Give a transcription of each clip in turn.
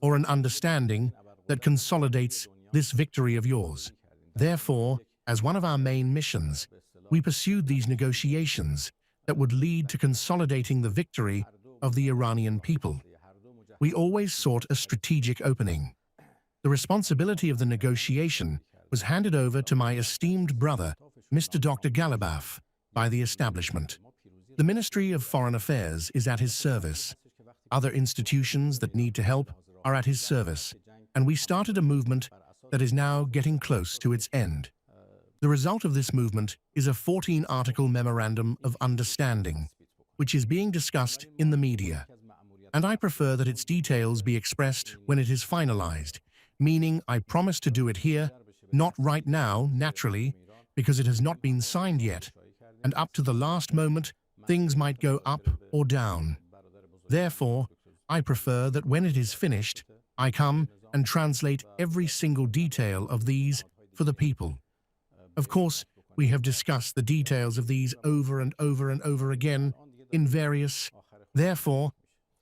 or an understanding that consolidates this victory of yours. Therefore, as one of our main missions, we pursued these negotiations that would lead to consolidating the victory of the Iranian people. We always sought a strategic opening. The responsibility of the negotiation was handed over to my esteemed brother, Mr. Dr. Galibaf, by the establishment. The Ministry of Foreign Affairs is at his service. Other institutions that need to help are at his service, and we started a movement that is now getting close to its end. The result of this movement is a 14-article memorandum of understanding, which is being discussed in the media, and I prefer that its details be expressed when it is finalized, meaning I promise to do it here, not right now, naturally, because it has not been signed yet, and up to the last moment, things might go up or down. Therefore, I prefer that when it is finished, I come and translate every single detail of these for the people. Of course, we have discussed the details of these over and over and over again in various. Therefore,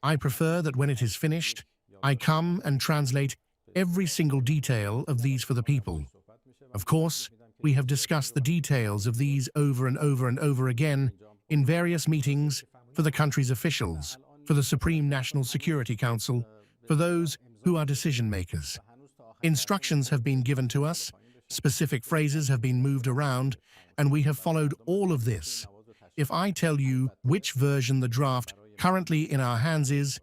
I prefer that when it is finished, I come and translate every single detail of these for the people. Of course, we have discussed the details of these over and over and over again in various meetings for the country's officials, for the Supreme National Security Council, for those who are decision makers. Instructions have been given to us, specific phrases have been moved around, and we have followed all of this. If I tell you which version the draft currently in our hands is,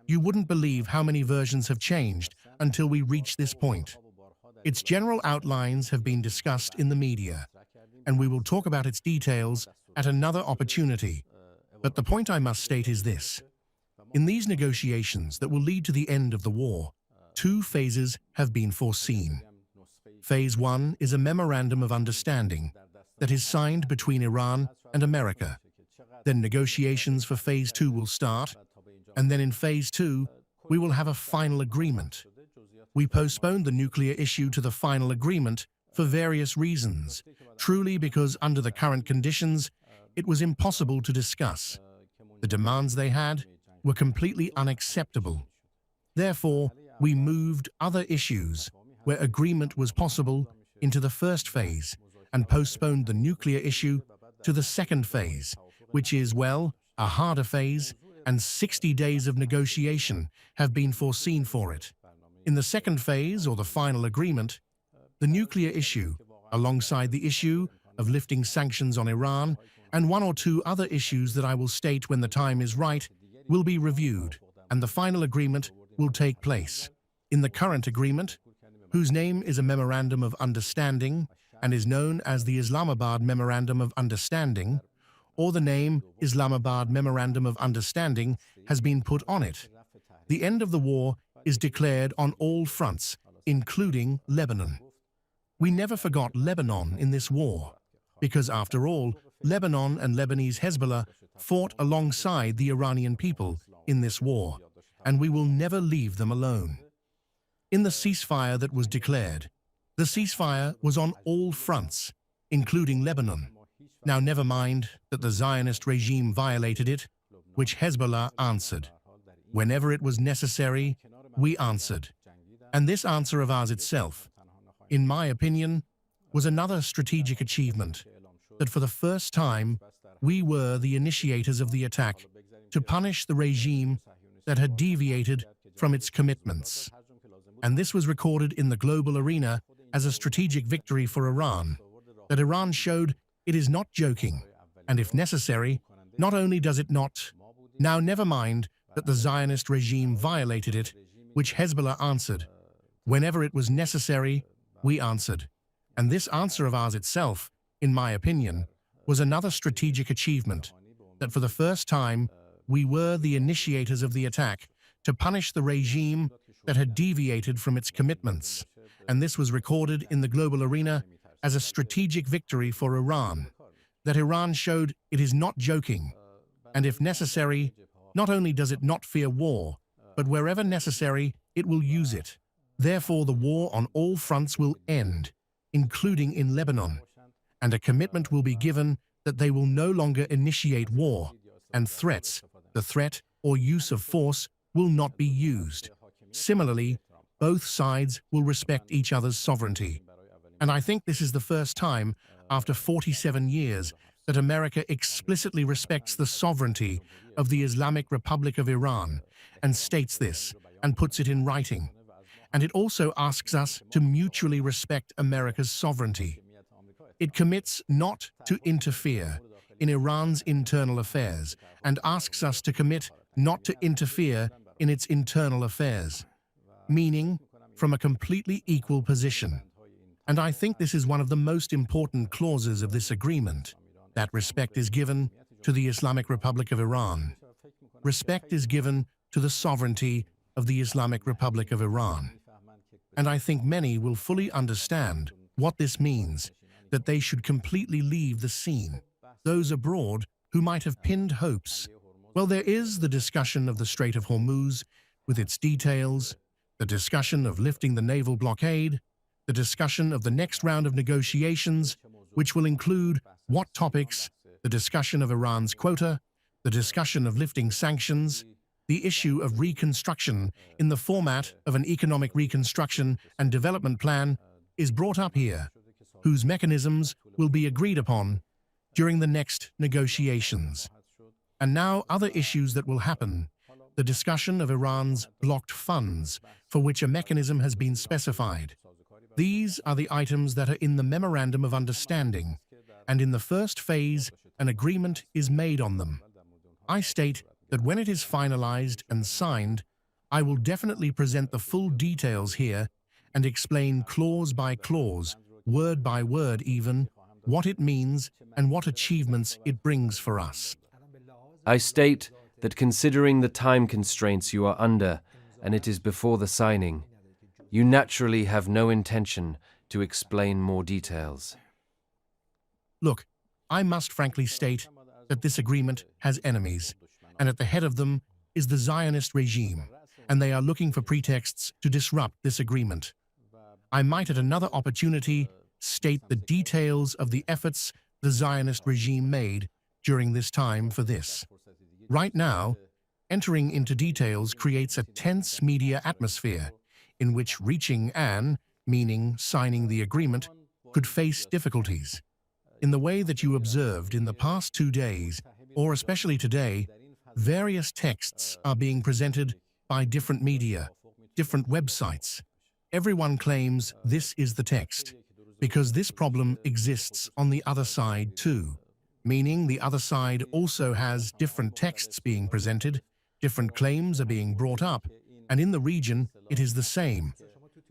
you wouldn't believe how many versions have changed until we reach this point. Its general outlines have been discussed in the media, and we will talk about its details at another opportunity. But the point I must state is this. In these negotiations that will lead to the end of the war, two phases have been foreseen. Phase 1 is a memorandum of understanding that is signed between Iran and America. Then negotiations for Phase 2 will start, and then in Phase 2, we will have a final agreement. We postponed the nuclear issue to the final agreement for various reasons, truly because under the current conditions, it was impossible to discuss. The demands they had were completely unacceptable. Therefore, we moved other issues where agreement was possible into the first phase and postponed the nuclear issue to the second phase, which is, well, a harder phase, and 60 days of negotiation have been foreseen for it. In the second phase, or the final agreement, the nuclear issue, alongside the issue of lifting sanctions on Iran, and one or two other issues that I will state when the time is right, will be reviewed, and the final agreement will take place. In the current agreement, whose name is a Memorandum of Understanding and is known as the Islamabad Memorandum of Understanding, or the name Islamabad Memorandum of Understanding has been put on it. The end of the war is declared on all fronts, including Lebanon. We never forgot Lebanon in this war, because after all, Lebanon and Lebanese Hezbollah fought alongside the Iranian people in this war, and we will never leave them alone. In the ceasefire that was declared, the ceasefire was on all fronts, including Lebanon. Now never mind that the Zionist regime violated it, which Hezbollah answered. Whenever it was necessary, we answered. And this answer of ours itself, in my opinion, was another strategic achievement, that for the first time, we were the initiators of the attack to punish the regime that had deviated from its commitments. And this was recorded in the global arena as a strategic victory for Iran, that Iran showed it is not joking, and if necessary, not only does it not, now never mind that the Zionist regime violated it, which Hezbollah answered. Whenever it was necessary, we answered. And this answer of ours itself, in my opinion, was another strategic achievement, that for the first time, we were the initiators of the attack to punish the regime that had deviated from its commitments, and this was recorded in the global arena as a strategic victory for Iran, that Iran showed it is not joking, and if necessary, not only does it not fear war, but wherever necessary, it will use it. Therefore, the war on all fronts will end, including in Lebanon, and a commitment will be given that they will no longer initiate war, and threats, the threat or use of force, will not be used. Similarly, both sides will respect each other's sovereignty. And I think this is the first time, after 47 years, that America explicitly respects the sovereignty of the Islamic Republic of Iran and states this and puts it in writing. And it also asks us to mutually respect America's sovereignty. It commits not to interfere in Iran's internal affairs and asks us to commit not to interfere in its internal affairs, meaning from a completely equal position. And I think this is one of the most important clauses of this agreement, that respect is given to the Islamic Republic of Iran. Respect is given to the sovereignty of the Islamic Republic of Iran. And I think many will fully understand what this means, that they should completely leave the scene. Those abroad who might have pinned hopes. Well, there is the discussion of the Strait of Hormuz with its details, the discussion of lifting the naval blockade, the discussion of the next round of negotiations, which will include what topics, the discussion of Iran's quota, the discussion of lifting sanctions, the issue of reconstruction in the format of an economic reconstruction and development plan is brought up here, whose mechanisms will be agreed upon during the next negotiations. And now other issues that will happen, the discussion of Iran's blocked funds, for which a mechanism has been specified. These are the items that are in the Memorandum of Understanding, and in the first phase, an agreement is made on them. I state that when it is finalized and signed, I will definitely present the full details here and explain clause by clause, word by word even, what it means and what achievements it brings for us. I state that considering the time constraints you are under, and it is before the signing, you naturally have no intention to explain more details. Look, I must frankly state that this agreement has enemies, and at the head of them is the Zionist regime, and they are looking for pretexts to disrupt this agreement. I might at another opportunity state the details of the efforts the Zionist regime made during this time for this. Right now, entering into details creates a tense media atmosphere in which reaching an, meaning signing the agreement, could face difficulties. In the way that you observed in the past 2 days, or especially today, various texts are being presented by different media, different websites. Everyone claims this is the text, because this problem exists on the other side too, meaning the other side also has different texts being presented, different claims are being brought up, and in the region it is the same.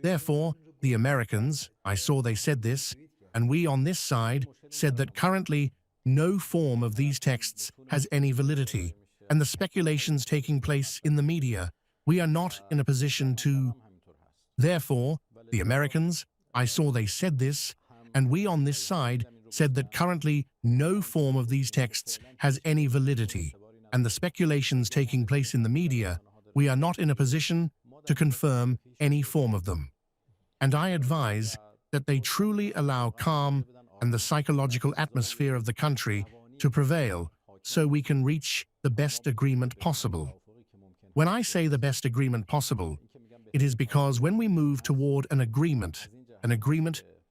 Therefore, the Americans, I saw they said this, and we on this side said that currently no form of these texts has any validity, and the speculations taking place in the media, we are not in a position to. Therefore, the Americans, I saw they said this, and we on this side said that currently no form of these texts has any validity, and the speculations taking place in the media, we are not in a position to confirm any form of them. And I advise that they truly allow calm and the psychological atmosphere of the country to prevail so we can reach the best agreement possible. When I say the best agreement possible, it is because when we move toward an agreement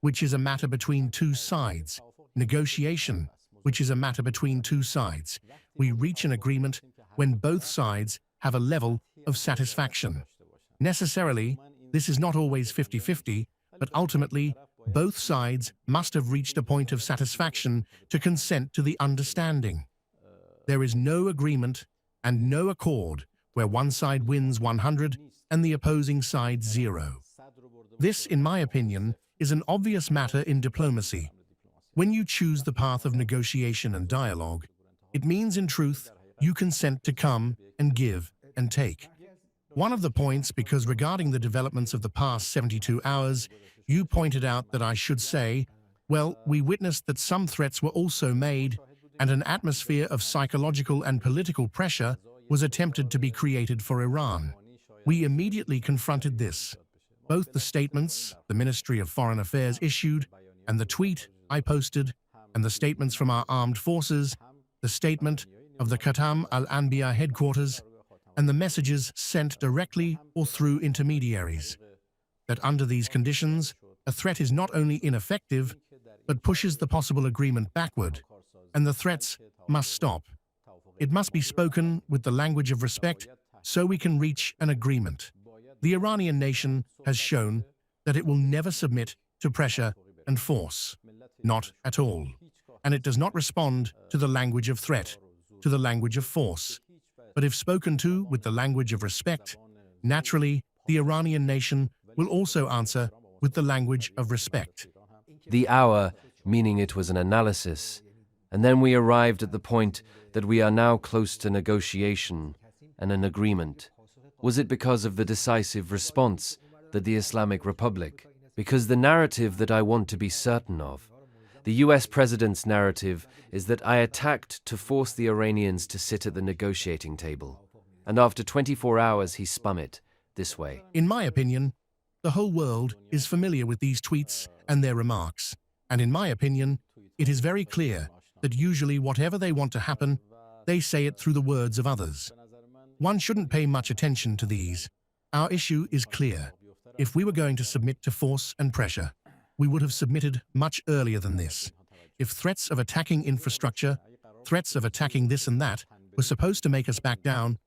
which is a matter between two sides, negotiation, which is a matter between two sides, we reach an agreement when both sides have a level of satisfaction. Necessarily, this is not always 50-50, but ultimately, both sides must have reached a point of satisfaction to consent to the understanding. There is no agreement and no accord where one side wins 100 and the opposing side 0. This, in my opinion, is an obvious matter in diplomacy. When you choose the path of negotiation and dialogue, it means in truth you consent to come and give and take. One of the points, because regarding the developments of the past 72 hours, you pointed out that I should say, well, we witnessed that some threats were also made, and an atmosphere of psychological and political pressure was attempted to be created for Iran. We immediately confronted this. Both the statements the Ministry of Foreign Affairs issued, and the tweet I posted, and the statements from our armed forces, the statement of the Khatam al-Anbiya headquarters, and the messages sent directly or through intermediaries. That under these conditions, a threat is not only ineffective, but pushes the possible agreement backward, and the threats must stop. It must be spoken with the language of respect so we can reach an agreement. The Iranian nation has shown that it will never submit to pressure and force. Not at all. And it does not respond to the language of threat, to the language of force. But if spoken to with the language of respect, naturally, the Iranian nation will also answer with the language of respect. The hour, meaning it was an analysis, and then we arrived at the point that we are now close to negotiation and an agreement. Was it because of the decisive response that the Islamic Republic? Because the narrative that I want to be certain of, the US president's narrative is that I attacked to force the Iranians to sit at the negotiating table. And after 24 hours, he spun it this way. In my opinion, the whole world is familiar with these tweets and their remarks. And in my opinion, it is very clear that usually whatever they want to happen, they say it through the words of others. One shouldn't pay much attention to these. Our issue is clear. If we were going to submit to force and pressure, we would have submitted much earlier than this. If threats of attacking infrastructure, threats of attacking this and that, were supposed to make us back down,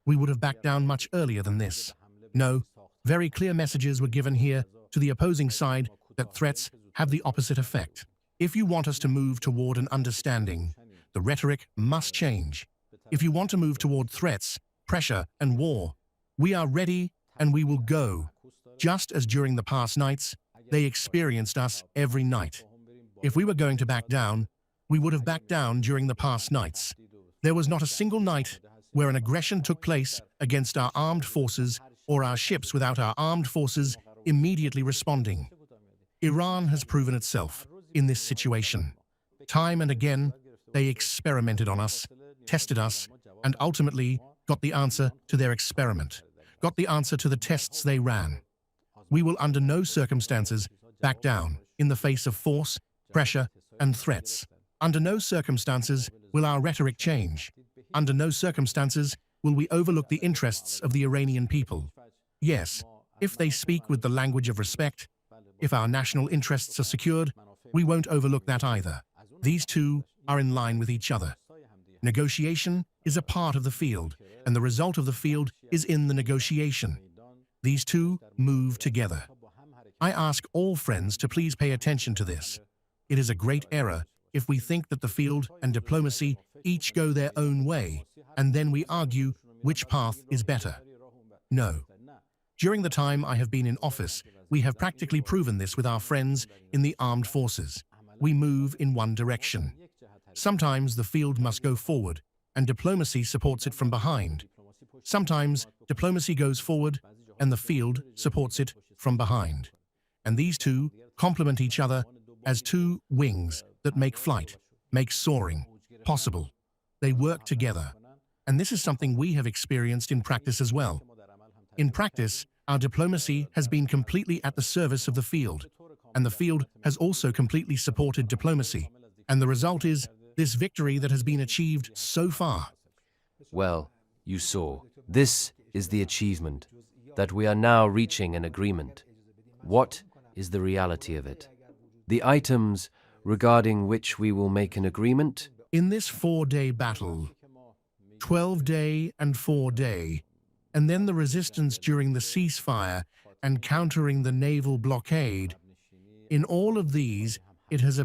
we would have backed down much earlier than this. No, very clear messages were given here to the opposing side that threats have the opposite effect. If you want us to move toward an understanding, the rhetoric must change. If you want to move toward threats, pressure, and war, we are ready and we will go. Just as during the past nights, they experienced us every night. If we were going to back down, we would have backed down during the past nights. There was not a single night where an aggression took place against our armed forces or our ships without our armed forces immediately responding. Iran has proven itself in this situation. Time and again, they experimented on us, tested us, and ultimately got the answer to their experiment, got the answer to the tests they ran. We will under no circumstances back down in the face of force, pressure, and threats. Under no circumstances will our rhetoric change. Under no circumstances will we overlook the interests of the Iranian people. Yes, if they speak with the language of respect, if our national interests are secured, we won't overlook that either. These two are in line with each other. Negotiation is a part of the field, and the result of the field is in the negotiation. These two move together. I ask all friends to please pay attention to this. It is a great error if we think that the field and diplomacy each go their own way, and then we argue which path is better. No. During the time I have been in office, we have practically proven this with our friends in the armed forces. We move in one direction. Sometimes the field must go forward, and diplomacy supports it from behind. Sometimes diplomacy goes forward, and the field supports it from behind. And these two complement each other as two wings that make flight, make soaring possible. They work together. And this is something we have experienced in practice as well. In practice, our diplomacy has been completely at the service of the field, and the field has also completely supported diplomacy. And the result is this victory that has been achieved so far. Well, you saw. This is the achievement, that we are now reaching an agreement. What is the reality of it? The items regarding which we will make an agreement? In this 4-day battle, 12-day and 4-day, and then the resistance during the ceasefire and countering the naval blockade, in all of these, it has